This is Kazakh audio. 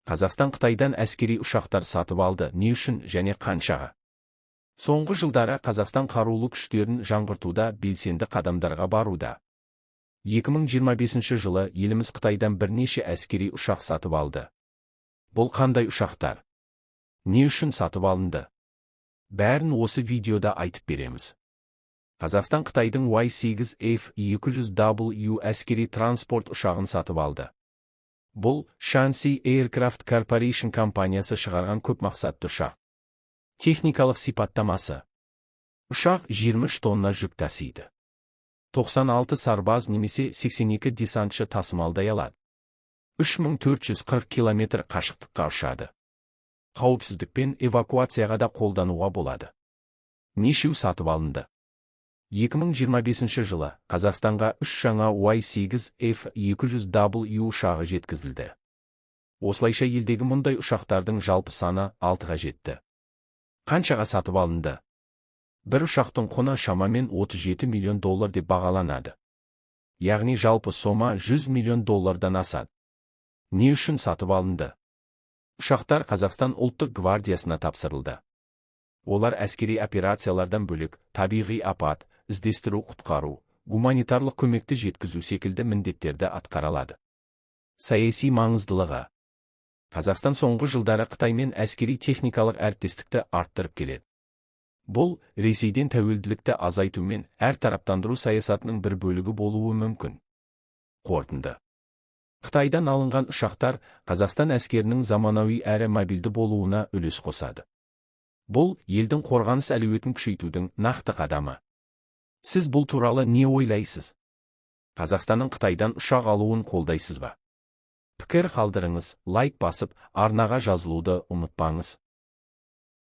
Қазақстан Қытайдан әскери ұшақтар сатып алды, не үшін және қаншаға? Соңғы жылдары Қазақстан қарулы күштерін жаңғыртуда белсенді қадамдарға баруда. 2025 жылы еліміз Қытайдан бірнеше әскери ұшақ сатып алды. Бұл қандай ұшақтар? Не үшін сатып алынды? Бәрін осы видеода айтып береміз. Қазақстан Қытайдың Y8F-200W әскери транспорт ұшағын сатып алды. Бұл Shanxi Aircraft Corporation компаниясы шығарған көп мақсатты ұшақ. Техникалық сипаттамасы. Ұшақ 23 тонна жүк тасиды. 96 сарбаз немесе 82 десантшы тасымалдай алады. 3440 км қашықтыққа ұшады. Қауіпсіздік пен эвакуацияға да қолдануға болады. Нешеу сатып алынды? 2025 жылы Қазақстанға 3 жаңа Y8F-200W ұшағы жеткізілді. Осылайша елдегі мұндай ұшақтардың жалпы саны 6-ға жетті. Қаншаға сатып алынды? Бір ұшақтың құны шамамен $37 миллион деп бағаланады. Яғни жалпы сома $100 миллион асады. Не үшін сатып алынды? Ұшақтар Қазақстан ұлттық гвардиясына тапсырылды. Олар әскери операциялардан бөлек, табиғи апат, іздестіру құтқару, гуманитарлық көмекті жеткізу секілді міндеттерді атқара алады. Саяси маңыздылығы. Қазақстан соңғы жылдары Қытаймен әскери техникалық әріптестікті арттырып келеді. Бұл Ресейден тәуелділікті азайту мен әртараптандыру саясатының бір бөлігі болуы мүмкін. Қорытынды. Қытайдан алынған ұшақтар Қазақстан әскерінің заманауи әрі мобильді болуына үлес қосады. Бұл елдің қорғаныс әлеуетін күшейтудің нақты қадамы. Сіз бұл туралы не ойлайсыз? Қазақстанның Қытайдан ұшақ алуын қолдайсыз ба? Пікір қалдырыңыз, лайк басып, арнаға жазылуды ұмытпаңыз.